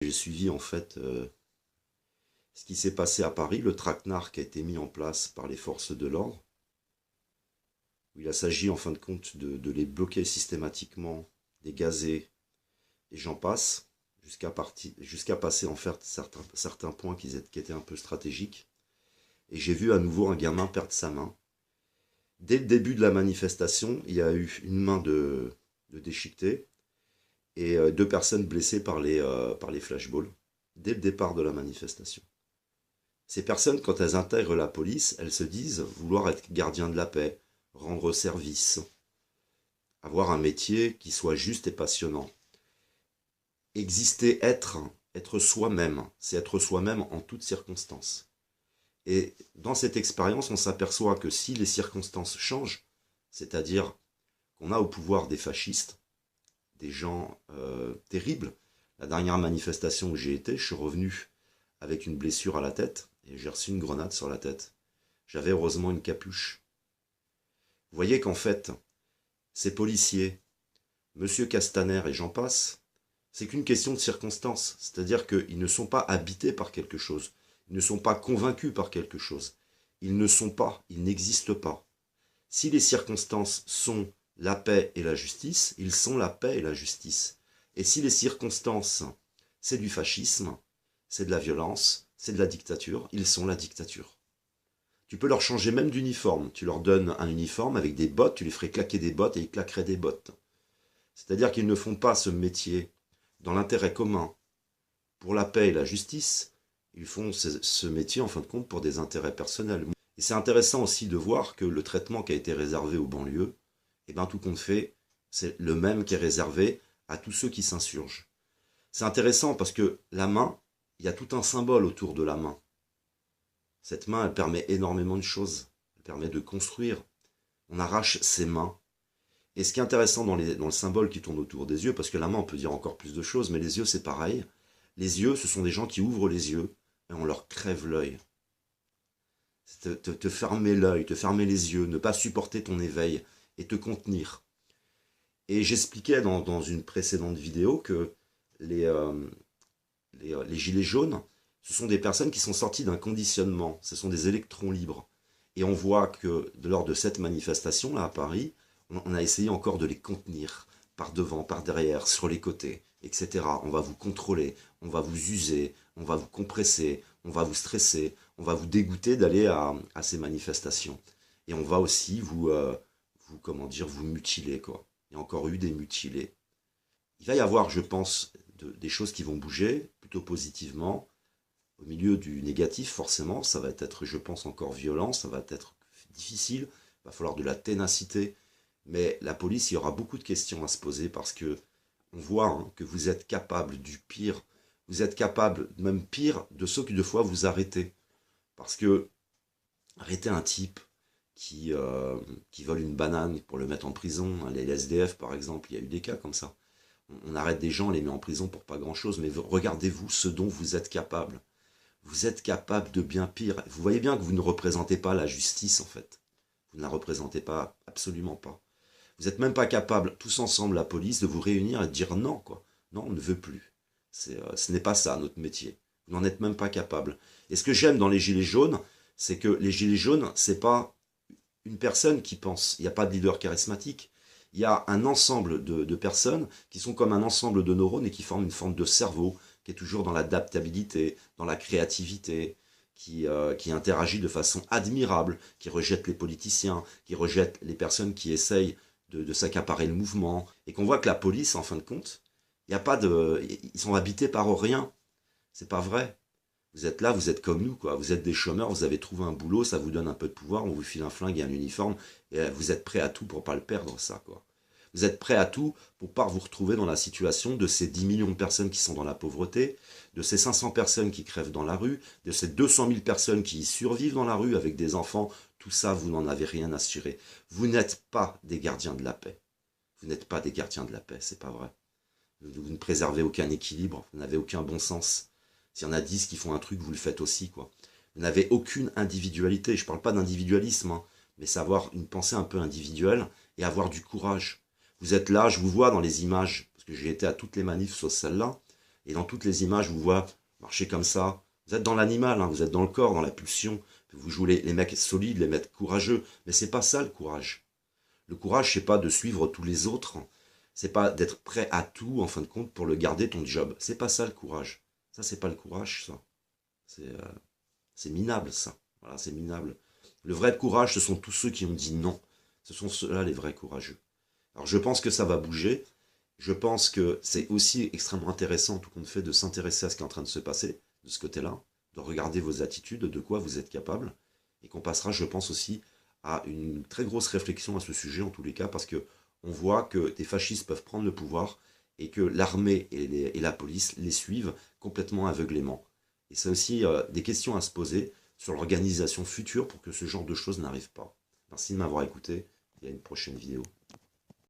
J'ai suivi en fait ce qui s'est passé à Paris, le traquenard qui a été mis en place par les forces de l'ordre, où il s'agit en fin de compte de les bloquer systématiquement, des gazés, et j'en passe, jusqu'à passer en fait certains points qui étaient un peu stratégiques. Et j'ai vu à nouveau un gamin perdre sa main. Dès le début de la manifestation, il y a eu une main de déchiquetée et deux personnes blessées par les flashballs, dès le départ de la manifestation. Ces personnes, quand elles intègrent la police, elles se disent vouloir être gardiens de la paix, rendre service, avoir un métier qui soit juste et passionnant. Exister, être soi-même, c'est être soi-même en toutes circonstances. Et dans cette expérience, on s'aperçoit que si les circonstances changent, c'est-à-dire qu'on a au pouvoir des fascistes, des gens terribles. La dernière manifestation où j'ai été, je suis revenu avec une blessure à la tête et j'ai reçu une grenade sur la tête. J'avais heureusement une capuche. Vous voyez qu'en fait, ces policiers, Monsieur Castaner et j'en passe, c'est qu'une question de circonstance. C'est-à-dire qu'ils ne sont pas habités par quelque chose. Ils ne sont pas convaincus par quelque chose. Ils ne sont pas, ils n'existent pas. Si les circonstances sont la paix et la justice, ils sont la paix et la justice. Et si les circonstances, c'est du fascisme, c'est de la violence, c'est de la dictature, ils sont la dictature. Tu peux leur changer même d'uniforme. Tu leur donnes un uniforme avec des bottes, tu les ferais claquer des bottes et ils claqueraient des bottes. C'est-à-dire qu'ils ne font pas ce métier dans l'intérêt commun, pour la paix et la justice, ils font ce métier en fin de compte pour des intérêts personnels. Et c'est intéressant aussi de voir que le traitement qui a été réservé aux banlieues, et bien tout compte fait, c'est le même qui est réservé à tous ceux qui s'insurgent. C'est intéressant parce que la main, il y a tout un symbole autour de la main. Cette main, elle permet énormément de choses. Elle permet de construire. On arrache ses mains. Et ce qui est intéressant dans le symbole qui tourne autour des yeux, parce que la main, on peut dire encore plus de choses, mais les yeux, c'est pareil. Les yeux, ce sont des gens qui ouvrent les yeux et on leur crève l'œil. Te fermer l'œil, te fermer les yeux, ne pas supporter ton éveil et te contenir. Et j'expliquais dans une précédente vidéo que les gilets jaunes, ce sont des personnes qui sont sorties d'un conditionnement, ce sont des électrons libres. Et on voit que lors de cette manifestation là à Paris, on a essayé encore de les contenir par devant, par derrière, sur les côtés, etc. On va vous contrôler, on va vous user, on va vous compresser, on va vous stresser, on va vous dégoûter d'aller à ces manifestations. Et on va aussi vous mutiler, quoi. Il y a encore eu des mutilés. Il va y avoir, je pense, des choses qui vont bouger, plutôt positivement. Au milieu du négatif, forcément, ça va être, je pense, encore violent, ça va être difficile, il va falloir de la ténacité. Mais la police, il y aura beaucoup de questions à se poser parce que on voit que vous êtes capable du pire, vous êtes capable, même pire, de ceux qui, deux fois, vous arrêtez. Parce que arrêter un type qui vole une banane pour le mettre en prison, les SDF par exemple, il y a eu des cas comme ça. On arrête des gens, on les met en prison pour pas grand-chose, mais regardez-vous ce dont vous êtes capable. Vous êtes capable de bien pire. Vous voyez bien que vous ne représentez pas la justice en fait. Vous ne la représentez pas, absolument pas. Vous n'êtes même pas capable, tous ensemble, la police, de vous réunir et de dire non, quoi. Non, on ne veut plus. Ce n'est pas ça, notre métier. Vous n'en êtes même pas capable. Et ce que j'aime dans les Gilets jaunes, c'est que les Gilets jaunes, c'est pas une personne qui pense. Il n'y a pas de leader charismatique. Il y a un ensemble de personnes qui sont comme un ensemble de neurones et qui forment une forme de cerveau qui est toujours dans l'adaptabilité, dans la créativité, qui interagit de façon admirable, qui rejette les politiciens, qui rejette les personnes qui essayent de s'accaparer le mouvement, et qu'on voit que la police, en fin de compte, il y a pas de, ils sont habités par rien. C'est pas vrai. Vous êtes là, vous êtes comme nous, quoi. Vous êtes des chômeurs, vous avez trouvé un boulot, ça vous donne un peu de pouvoir, on vous file un flingue et un uniforme, et vous êtes prêt à tout pour pas le perdre, ça, quoi. Vous êtes prêt à tout pour pas vous retrouver dans la situation de ces 10 millions de personnes qui sont dans la pauvreté, de ces 500 personnes qui crèvent dans la rue, de ces 200 000 personnes qui survivent dans la rue avec des enfants. Tout ça, vous n'en avez rien assuré. Vous n'êtes pas des gardiens de la paix. Vous n'êtes pas des gardiens de la paix, c'est pas vrai. Vous ne préservez aucun équilibre, vous n'avez aucun bon sens. S'il y en a 10 qui font un truc, vous le faites aussi, quoi. Vous n'avez aucune individualité. Je ne parle pas d'individualisme, hein, mais savoir une pensée un peu individuelle et avoir du courage. Vous êtes là, je vous vois dans les images, parce que j'ai été à toutes les manifs sauf celle-là. Et dans toutes les images, vous voyez marcher comme ça. Vous êtes dans l'animal, hein, vous êtes dans le corps, dans la pulsion. Vous jouez les mecs solides, les mecs courageux. Mais c'est pas ça le courage. Le courage, c'est pas de suivre tous les autres. C'est pas d'être prêt à tout, en fin de compte, pour le garder ton job. C'est pas ça le courage. Ça, c'est pas le courage, ça. C'est minable, ça. Voilà, c'est minable. Le vrai courage, ce sont tous ceux qui ont dit non. Ce sont ceux-là les vrais courageux. Alors je pense que ça va bouger. Je pense que c'est aussi extrêmement intéressant, tout compte fait, de s'intéresser à ce qui est en train de se passer, de ce côté-là, de regarder vos attitudes, de quoi vous êtes capable, et qu'on passera, je pense aussi, à une très grosse réflexion à ce sujet, en tous les cas, parce que on voit que des fascistes peuvent prendre le pouvoir, et que l'armée et la police les suivent complètement aveuglément. Et c'est aussi des questions à se poser sur l'organisation future pour que ce genre de choses n'arrive pas. Merci de m'avoir écouté, et à une prochaine vidéo.